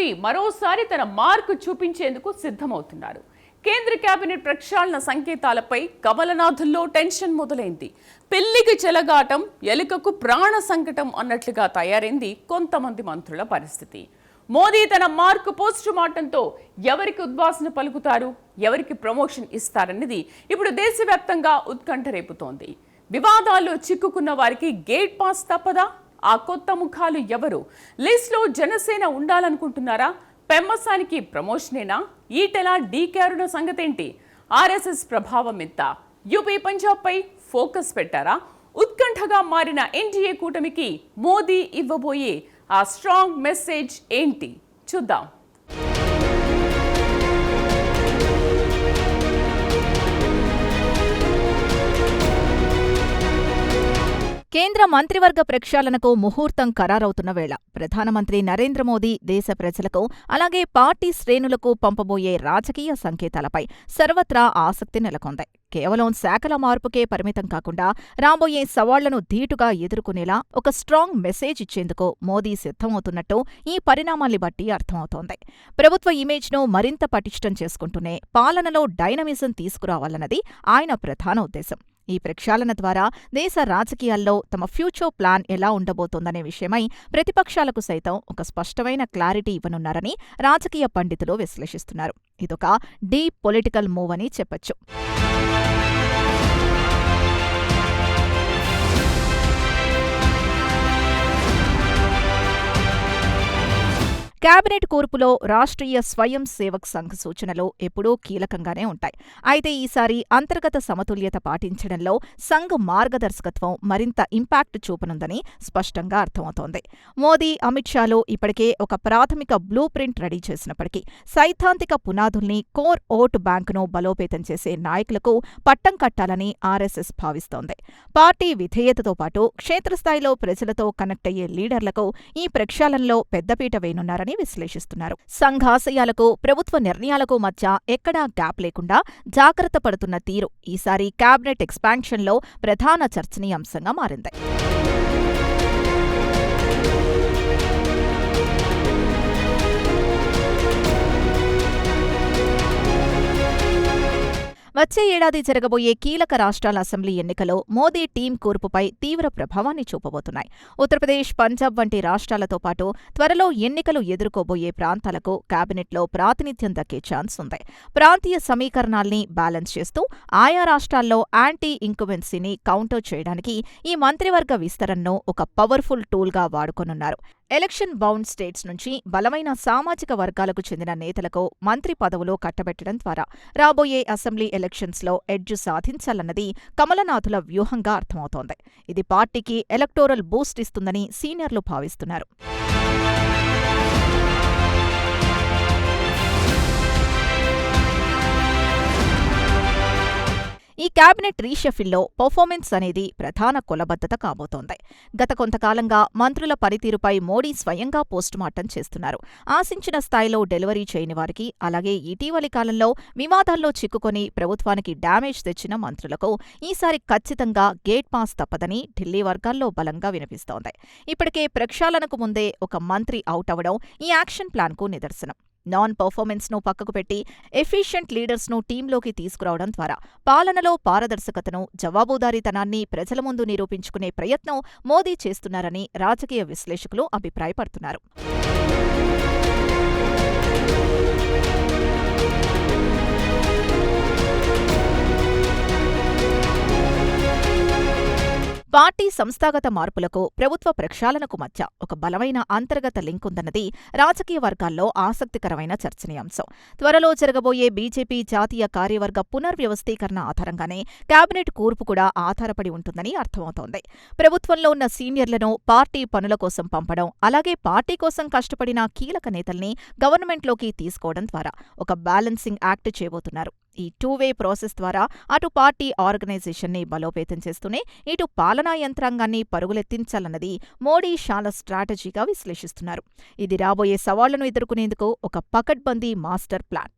మోదీ మరోసారి తన మార్కు చూపించేందుకు సిద్ధమవుతున్నారు. కేంద్ర కేబినెట్ ప్రక్షాళన సంకేతాలపై కమలనాథుల్లో టెన్షన్ మొదలైంది. పిల్లికి చెలగాటం, ఎలుకకు ప్రాణ సంకటం అన్నట్లుగా తయారైంది కొంతమంది మంత్రుల పరిస్థితి. మోదీ తన మార్కు పోస్టు మార్టంతో ఎవరికి ఉద్వాసన పలుకుతారు, ఎవరికి ప్రమోషన్ ఇస్తారన్నది ఇప్పుడు దేశవ్యాప్తంగా ఉత్కంఠ రేపుతోంది. వివాదాల్లో చిక్కుకున్న వారికి గేట్ పాస్ తప్పదా? ఆ కొత్త ముఖాలు ఎవరు? లిస్ట్లో జనసేన ఉండాలనుకుంటున్నారా? పెమ్మసానికి ప్రమోషనేనా? ఈటెల డీకేరున సంగతేంటి? ఆర్ఎస్ఎస్ ప్రభావం ఎంత? యూపీ పంజాబ్ పై ఫోకస్ పెట్టారా? ఉత్కంఠగా మారిన ఎన్డీఏ కూటమికి మోదీ ఇవ్వబోయే ఆ స్ట్రాంగ్ మెసేజ్ ఏంటి? చూద్దాం. కేంద్ర మంత్రివర్గ ప్రక్షాళనకు ముహూర్తం ఖరారవుతున్న వేళ ప్రధానమంత్రి నరేంద్ర మోదీ దేశ ప్రజలకు అలాగే పార్టీ శ్రేణులకు పంపబోయే రాజకీయ సంకేతాలపై సర్వత్రా ఆసక్తి నెలకొంది. కేవలం శాఖల మార్పుకే పరిమితం కాకుండా రాబోయే సవాళ్లను ధీటుగా ఎదుర్కొనేలా ఒక స్ట్రాంగ్ మెసేజ్ ఇచ్చేందుకు మోదీ సిద్ధమవుతున్నట్టు ఈ పరిణామాల్ని బట్టి అర్థమవుతోంది. ప్రభుత్వ ఇమేజ్ను మరింత పటిష్టం చేసుకుంటూనే పాలనలో డైనమిజం తీసుకురావాలన్నది ఆయన ప్రధాన ఉద్దేశం. ఈ ప్రక్షాళన ద్వారా దేశ రాజకీయాల్లో తమ ఫ్యూచర్ ప్లాన్ ఎలా ఉండబోతోందనే విషయమై ప్రతిపక్షాలకు సైతం ఒక స్పష్టమైన క్లారిటీ ఇవ్వనున్నారని రాజకీయ పండితులు విశ్లేషిస్తున్నారు. ఇదొక డీప్ పొలిటికల్ మూవ్ అని చెప్పొచ్చు. కేబినెట్ కూర్పులో రాష్ట్రీయ స్వయం సేవక్ సంఘ్ సూచనలు ఎప్పుడూ కీలకంగానే ఉంటాయి. అయితే ఈసారి అంతర్గత సమతుల్యత పాటించడంలో సంఘ్ మార్గదర్శకత్వం మరింత ఇంపాక్ట్ చూపనుందని స్పష్టంగా అర్థమవుతోంది. మోదీ, అమిత్ షాలు ఇప్పటికే ఒక ప్రాథమిక బ్లూ ప్రింట్ రెడీ చేసినప్పటికీ సైద్ధాంతిక పునాదుల్ని, కోర్ ఓటు బ్యాంకును బలోపేతం చేసే నాయకులకు పట్టం కట్టాలని ఆర్ఎస్ఎస్ భావిస్తోంది. పార్టీ విధేయతతో పాటు క్షేత్రస్థాయిలో ప్రజలతో కనెక్ట్ అయ్యే లీడర్లకు ఈ ప్రక్షాళనలో పెద్దపీట వేయనున్నారని విశ్లేషిస్తున్నారు. సంఘాశయాలకు, ప్రభుత్వ నిర్ణయాలకు మధ్య ఎక్కడా గ్యాప్ లేకుండా జాగ్రత్త పడుతున్న తీరు ఈసారి కేబినెట్ ఎక్స్పాన్షన్లో ప్రధాన చర్చనీయాంశంగా మారింది. వచ్చే ఏడాది జరగబోయే కీలక రాష్ట్రాల అసెంబ్లీ ఎన్నికలో మోదీ టీం కూర్పుపై తీవ్ర ప్రభావాన్ని చూపబోతున్నాయి. ఉత్తరప్రదేశ్, పంజాబ్ వంటి రాష్ట్రాలతో పాటు త్వరలో ఎన్నికలు ఎదుర్కోబోయే ప్రాంతాలకు కేబినెట్లో ప్రాతినిధ్యం దక్కే ఛాన్స్ ఉంది. ప్రాంతీయ సమీకరణాల్ని బ్యాలెన్స్ చేస్తూ ఆయా రాష్ట్రాల్లో యాంటీ ఇంకుబెన్సీని కౌంటర్ చేయడానికి ఈ మంత్రివర్గ విస్తరణను ఒక పవర్ఫుల్ టూల్గా వాడుకోనున్నారు. ఎలక్షన్ బౌండ్ స్టేట్స్ నుంచి బలమైన సామాజిక వర్గాలకు చెందిన నేతలకు మంత్రి పదవులు కట్టబెట్టడం ద్వారా రాబోయే అసెంబ్లీ ఎలక్షన్స్లో ఎడ్జ్ సాధించాలన్నది కమలనాథుల వ్యూహంగా అర్థమవుతోంది. ఇది పార్టీకి ఎలక్టోరల్ బూస్ట్ ఇస్తుందని సీనియర్లు భావిస్తున్నారు. ఈ కేబినెట్ రీషఫిల్లో పర్ఫార్మెన్స్ అనేది ప్రధాన కొలబద్దత కాబోతోంది. గత కొంతకాలంగా మంత్రుల పనితీరుపై మోడీ స్వయంగా పోస్టుమార్టం చేస్తున్నారు. ఆశించిన స్థాయిలో డెలివరీ చేయని వారికి, అలాగే ఇటీవలి కాలంలో వివాదాల్లో చిక్కుకొని ప్రభుత్వానికి డ్యామేజ్ తెచ్చిన మంత్రులకు ఈసారి ఖచ్చితంగా గేట్ పాస్ తప్పదని ఢిల్లీ వర్గాల్లో బలంగా వినిపిస్తోంది. ఇప్పటికే ప్రక్షాళనకు ముందే ఒక మంత్రి అవుట్ అవడం ఈ యాక్షన్ ప్లాన్కు నిదర్శనం. నాన్ పర్ఫార్మెన్స్ను పక్కకు పెట్టి ఎఫిషియెంట్ లీడర్స్ను టీంలోకి తీసుకురావడం ద్వారా పాలనలో పారదర్శకతను, జవాబుదారీతనాన్ని ప్రజల ముందు నిరూపించుకునే ప్రయత్నం మోదీ చేస్తున్నారని రాజకీయ విశ్లేషకులు అభిప్రాయపడుతున్నారు. పార్టీ సంస్థాగత మార్పులకు, ప్రభుత్వ ప్రక్షాళనకు మధ్య ఒక బలమైన అంతర్గత లింక్ ఉందన్నది రాజకీయ వర్గాల్లో ఆసక్తికరమైన చర్చనీయాంశం. త్వరలో జరగబోయే బీజేపీ జాతీయ కార్యవర్గ పునర్వ్యవస్థీకరణ ఆధారంగానే కేబినెట్ కూర్పు కూడా ఆధారపడి ఉంటుందని అర్థమవుతోంది. ప్రభుత్వంలో ఉన్న సీనియర్లను పార్టీ పనుల కోసం పంపడం, అలాగే పార్టీ కోసం కష్టపడిన కీలక నేతల్ని గవర్నమెంట్లోకి తీసుకోవడం ద్వారా ఒక బ్యాలెన్సింగ్ యాక్ట్ చేయబోతున్నారు. ఈ టూ-వే ప్రాసెస్ ద్వారా అటు పార్టీ ఆర్గనైజేషన్ని బలోపేతం చేస్తూనే ఇటు పాలనా యంత్రాంగాన్ని పరుగులెత్తించాలన్నది మోడీ షాల స్ట్రాటజీగా విశ్లేషిస్తున్నారు. ఇది రాబోయే సవాళ్లను ఎదుర్కొనేందుకు ఒక పకడ్బందీ మాస్టర్ ప్లాన్.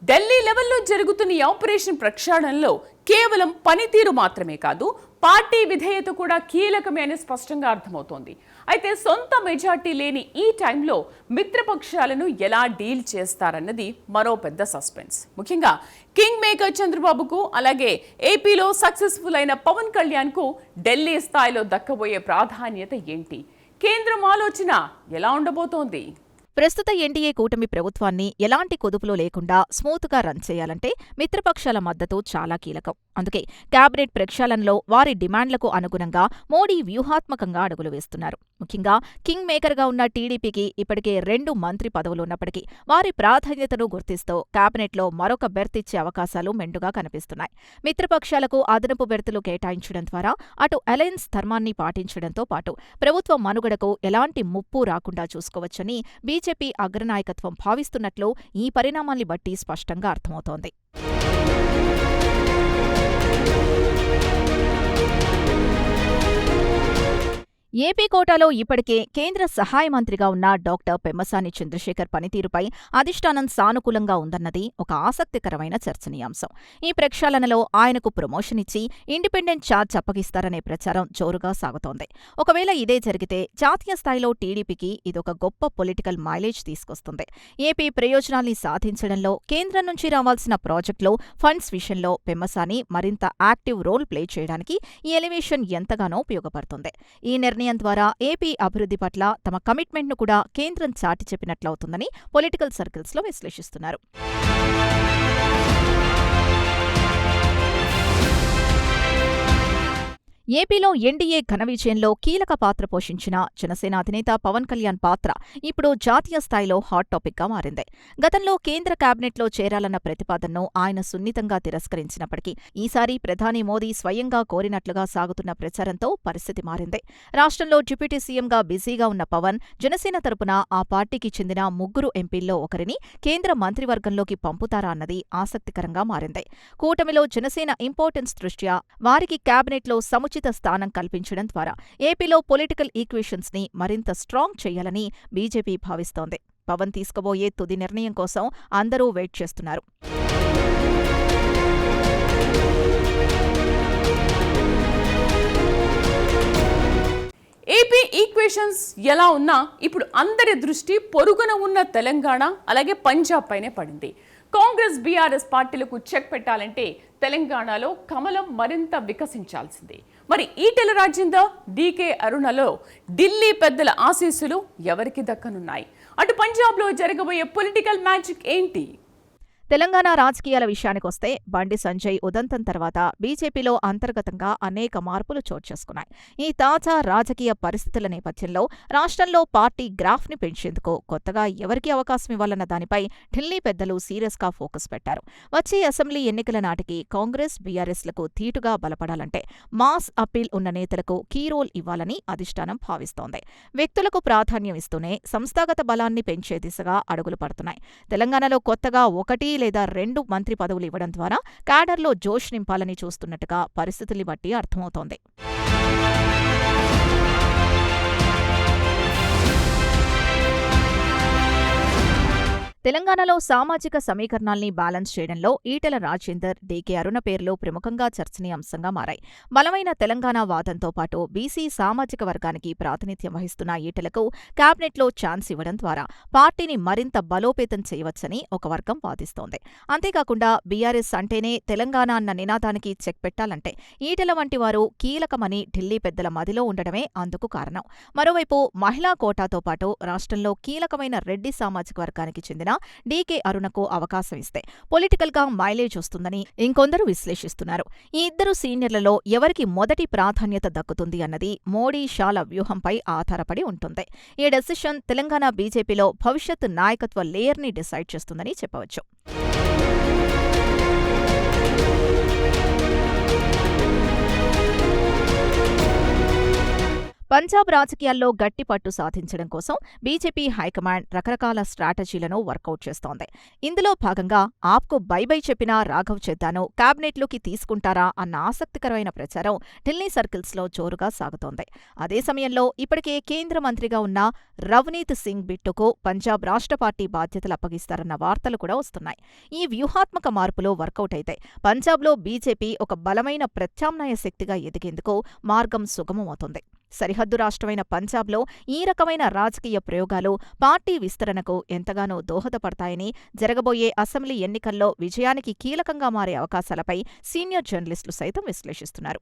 ఢిల్లీ లెవెల్లో జరుగుతున్న ఈ ఆపరేషన్ ప్రక్షాళనలో కేవలం పనితీరు మాత్రమే కాదు, పార్టీ విధేయత కూడా కీలకమే అని స్పష్టంగా అర్థమవుతోంది. అయితే సొంత మెజార్టీ లేని ఈ టైంలో మిత్రపక్షాలను ఎలా డీల్ చేస్తారన్నది మరో పెద్ద సస్పెన్స్. ముఖ్యంగా కింగ్ మేకర్ చంద్రబాబుకు, అలాగే ఏపీలో సక్సెస్ఫుల్ అయిన పవన్ కళ్యాణ్కు ఢిల్లీ స్థాయిలో దక్కబోయే ప్రాధాన్యత ఏంటి? కేంద్రం ఆలోచన ఎలా ఉండబోతోంది? ప్రస్తుత ఎన్డీఏ కూటమి ప్రభుత్వాన్ని ఎలాంటి కుదుపులో లేకుండా స్మూత్గా రన్ చేయాలంటే మిత్రపక్షాల మద్దతు చాలా కీలకం. అందుకే కేబినెట్ ప్రక్షాళనలో వారి డిమాండ్లకు అనుగుణంగా మోడీ వ్యూహాత్మకంగా అడుగులు వేస్తున్నారు. ముఖ్యంగా కింగ్ మేకర్గా ఉన్న టీడీపీకి ఇప్పటికే 2 మంత్రి పదవులున్నప్పటికీ వారి ప్రాధాన్యతను గుర్తిస్తూ కేబినెట్లో మరొక బెర్త్ ఇచ్చే అవకాశాలు మెండుగా కనిపిస్తున్నాయి. మిత్రపక్షాలకు అదనపు బెర్తులు కేటాయించడం ద్వారా అటు అలయన్స్ ధర్మాన్ని పాటించడంతో పాటు ప్రభుత్వ మనుగడకు ఎలాంటి ముప్పు రాకుండా చూసుకోవచ్చని బీజేపీ అగ్రనాయకత్వం భావిస్తున్నట్లు ఈ పరిణామాల్ని బట్టి స్పష్టంగా అర్థమవుతోంది. ఏపీ కోటాలో ఇప్పటికే కేంద్ర సహాయ మంత్రిగా ఉన్న డాక్టర్ పెమ్మసాని చంద్రశేఖర్ పనితీరుపై అధిష్టానం సానుకూలంగా ఉందన్నది ఒక ఆసక్తికరమైన చర్చనీయాంశం. ఈ ప్రక్షాళనలో ఆయనకు ప్రమోషన్ ఇచ్చి ఇండిపెండెంట్ ఛార్జ్ అప్పగిస్తారనే ప్రచారం జోరుగా సాగుతోంది. ఒకవేళ ఇదే జరిగితే జాతీయ స్థాయిలో టీడీపీకి ఇదొక గొప్ప పొలిటికల్ మైలేజ్ తీసుకొస్తుంది. ఏపీ ప్రయోజనాల్ని సాధించడంలో కేంద్రం నుంచి రావాల్సిన ప్రాజెక్టులో ఫండ్స్ విషయంలో పెమ్మసాని మరింత యాక్టివ్ రోల్ ప్లే చేయడానికి ఈ ఎలివేషన్ ఎంతగానో ఉపయోగపడుతుంది. ఈ నిర్ణయం ద్వారా ఏపీ అభివృద్ధి పట్ల తమ కమిట్మెంట్ను కూడా కేంద్రం చాటి చెప్పినట్లవుతుందని పొలిటికల్ సర్కిల్స్లో విశ్లేషిస్తున్నారు. ఏపీలో ఎన్డీఏ ఘన విజయంలో కీలక పాత్ర పోషించిన జనసేన అధినేత పవన్ కళ్యాణ్ పాత్ర ఇప్పుడు జాతీయ స్థాయిలో హాట్ టాపిక్గా మారింది. గతంలో కేంద్ర కేబినెట్లో చేరాలన్న ప్రతిపాదనను ఆయన సున్నితంగా తిరస్కరించినప్పటికీ ఈసారి ప్రధాని మోదీ స్వయంగా కోరినట్లుగా సాగుతున్న ప్రచారంతో పరిస్థితి మారింది. రాష్ట్రంలో డిప్యూటీ సీఎంగా బిజీగా ఉన్న పవన్ జనసేన తరపున ఆ పార్టీకి చెందిన 3 ఎంపీల్లో ఒకరిని కేంద్ర మంత్రివర్గంలోకి పంపుతారా అన్నది ఆసక్తికరంగా మారింది. కూటమిలో జనసేన ఇంపార్టెన్స్ దృష్ట్యా వారికి కేబినెట్లో సముచిత స్థానం కల్పించడం ద్వారా ఏపీలో పొలిటికల్ ఈక్వేషన్స్ ని మరింత స్ట్రాంగ్ చేయాలని బీజేపీ భావిస్తోంది. పవన్ తీసుకోబోయే తుది నిర్ణయం కోసం అందరూ వెయిట్ చేస్తున్నారు. ఏపీ ఈక్వేషన్స్ ఎలా ఉన్నా ఇప్పుడు అందరి దృష్టి పొరుగున ఉన్న తెలంగాణ, అలాగే పంజాబ్ పైనే పడింది. కాంగ్రెస్ బీఆర్ఎస్ పార్టీలకు చెక్ పెట్టాలంటే తెలంగాణలో కమలం మరింత వికసించాల్సిందే. మరి ఈటెల రాజేందర్, డీకే అరుణలో ఢిల్లీ పెద్దల ఆశీస్సులు ఎవరికి దక్కనున్నాయి? అటు పంజాబ్లో జరగబోయే పొలిటికల్ మ్యాజిక్ ఏంటి? తెలంగాణ రాజకీయాల విషయానికొస్తే బండి సంజయ్ ఉదంతం తర్వాత బీజేపీలో అంతర్గతంగా అనేక మార్పులు చోటు చేసుకున్నాయి. ఈ తాజా రాజకీయ పరిస్థితుల నేపథ్యంలో రాష్ట్రంలో పార్టీ గ్రాఫ్ని పెంచేందుకు కొత్తగా ఎవరికి అవకాశం ఇవ్వాలన్న దానిపై ఢిల్లీ పెద్దలు సీరియస్గా ఫోకస్ పెట్టారు. వచ్చే అసెంబ్లీ ఎన్నికల నాటికి కాంగ్రెస్, బీఆర్ఎస్లకు ధీటుగా బలపడాలంటే మాస్ అప్పీల్ ఉన్న నేతలకు కీ రోల్ ఇవ్వాలని అధిష్టానం భావిస్తోంది. వ్యక్తులకు ప్రాధాన్యం ఇస్తూనే సంస్థాగత బలాన్ని పెంచే దిశగా అడుగులు పడుతున్నాయి. తెలంగాణలో కొత్తగా 1 లేదా 2 మంత్రి పదవులు ఇవ్వడం ద్వారా క్యాడర్లో జోష్ నింపాలని చూస్తున్నట్టుగా పరిస్థితుల్ని బట్టి అర్థమవుతోంది. తెలంగాణలో సామాజిక సమీకరణాల్ని బ్యాలెన్స్ చేయడంలో ఈటెల రాజేందర్, డీకే అరుణ పేర్లు ప్రముఖంగా చర్చనీయాంశంగా మారాయి. బలమైన తెలంగాణ వాదంతో పాటు బీసీ సామాజిక వర్గానికి ప్రాతినిధ్యం వహిస్తున్న ఈటెలకు కేబినెట్లో ఛాన్స్ ఇవ్వడం ద్వారా పార్టీని మరింత బలోపేతం చేయవచ్చని ఒక వర్గం వాదిస్తోంది. అంతేకాకుండా బీఆర్ఎస్ అంటేనే తెలంగాణ అన్న నినాదానికి చెక్ పెట్టాలంటే ఈటెల వంటి వారు కీలకమని ఢిల్లీ పెద్దల మదిలో ఉండడమే అందుకు కారణం. మరోవైపు మహిళా కోటాతో పాటు రాష్ట్రంలో కీలకమైన రెడ్డి సామాజిక వర్గానికి చెందిన డీకే అరుణకు అవకాశం ఇస్తే పొలిటికల్గా మైలేజ్ వస్తుందని ఇంకొందరు విశ్లేషిస్తున్నారు. ఈ ఇద్దరు సీనియర్లలో ఎవరికి మొదటి ప్రాధాన్యత దక్కుతుంది అన్నది మోడీ షాల వ్యూహంపై ఆధారపడి ఉంటుంది. ఈ డెసిషన్ తెలంగాణ బీజేపీలో భవిష్యత్ నాయకత్వ లేయర్ని డిసైడ్ చేస్తుందని చెప్పవచ్చు. పంజాబ్ రాజకీయాల్లో గట్టి పట్టు సాధించడం కోసం బీజేపీ హైకమాండ్ రకరకాల స్ట్రాటజీలను వర్కౌట్ చేస్తోంది. ఇందులో భాగంగా ఆప్కు బై చెప్పినా రాఘవ్ చెద్దాను క్యాబినెట్లోకి తీసుకుంటారా అన్న ఆసక్తికరమైన ప్రచారం ఢిల్లీ సర్కిల్స్లో జోరుగా సాగుతోంది. అదే సమయంలో ఇప్పటికే కేంద్ర మంత్రిగా ఉన్న రవ్నీత్ సింగ్ బిట్టుకు పంజాబ్ రాష్ట్ర పార్టీ బాధ్యతలు అప్పగిస్తారన్న వార్తలు కూడా వస్తున్నాయి. ఈ వ్యూహాత్మక మార్పులో వర్కౌట్ అయితే పంజాబ్లో బీజేపీ ఒక బలమైన ప్రత్యామ్నాయ శక్తిగా ఎదిగేందుకు మార్గం సుగమమవుతుంది. సరిహద్దు రాష్ట్రమైన పంజాబ్లో ఈ రకమైన రాజకీయ ప్రయోగాలు పార్టీ విస్తరణకు ఎంతగానో దోహదపడతాయని, జరగబోయే అసెంబ్లీ ఎన్నికల్లో విజయానికి కీలకంగా మారే అవకాశాలపై సీనియర్ జర్నలిస్టులు సైతం విశ్లేషిస్తున్నారు.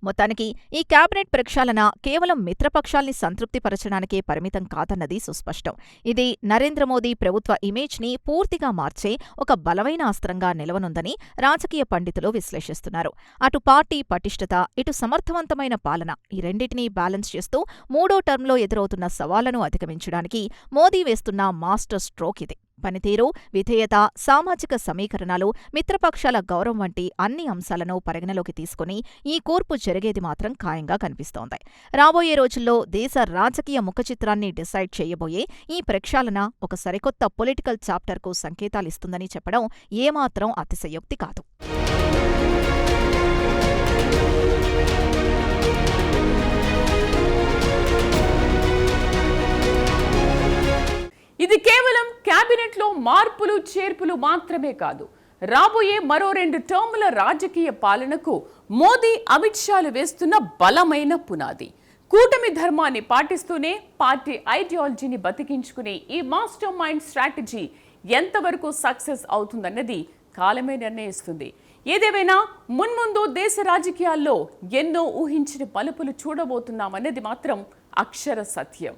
మొత్తానికి ఈ కేబినెట్ ప్రక్షాళన కేవలం మిత్రపక్షాల్ని సంతృప్తిపరచడానికే పరిమితం కాదన్నది సుస్పష్టం. ఇది నరేంద్ర మోదీ ప్రభుత్వ ఇమేజ్ని పూర్తిగా మార్చే ఒక బలమైన అస్త్రంగా నిలవనుందని రాజకీయ పండితులు విశ్లేషిస్తున్నారు. అటు పార్టీ పటిష్టత, ఇటు సమర్థవంతమైన పాలన, ఈ రెండింటినీ బ్యాలెన్స్ చేస్తూ మూడో టర్మ్లో ఎదురవుతున్న సవాళ్లను అధిగమించడానికి మోదీ వేస్తున్న మాస్టర్ స్ట్రోక్ ఇది. పనితీరు, విధేయత, సామాజిక సమీకరణాలు, మిత్రపక్షాల గౌరవం వంటి అన్ని అంశాలను పరిగణలోకి తీసుకుని ఈ కూర్పు జరిగేది మాత్రం ఖాయంగా కనిపిస్తోంది. రాబోయే రోజుల్లో దేశ రాజకీయ ముఖచిత్రాన్ని డిసైడ్ చేయబోయే ఈ ప్రక్షాళన ఒక సరికొత్త పొలిటికల్ చాప్టర్కు సంకేతాలిస్తుందని చెప్పడం ఏమాత్రం అతిశయోక్తి కాదు. ఇది కేవలం క్యాబినెట్లో మార్పులు చేర్పులు మాత్రమే కాదు, రాబోయే మరో 2 టర్ముల రాజకీయ పాలనకు మోదీ, అమిత్ షాలు వేస్తున్న బలమైన పునాది. కూటమి ధర్మాన్ని పాటిస్తూనే పార్టీ ఐడియాలజీని బతికించుకునే ఈ మాస్టర్ మైండ్ స్ట్రాటజీ ఎంతవరకు సక్సెస్ అవుతుందన్నది కాలమే నిర్ణయిస్తుంది. ఏదేమైనా మున్ముందు దేశ రాజకీయాల్లో ఎన్నో ఊహించిన మలుపులు చూడబోతున్నామన్నది మాత్రం అక్షర సత్యం.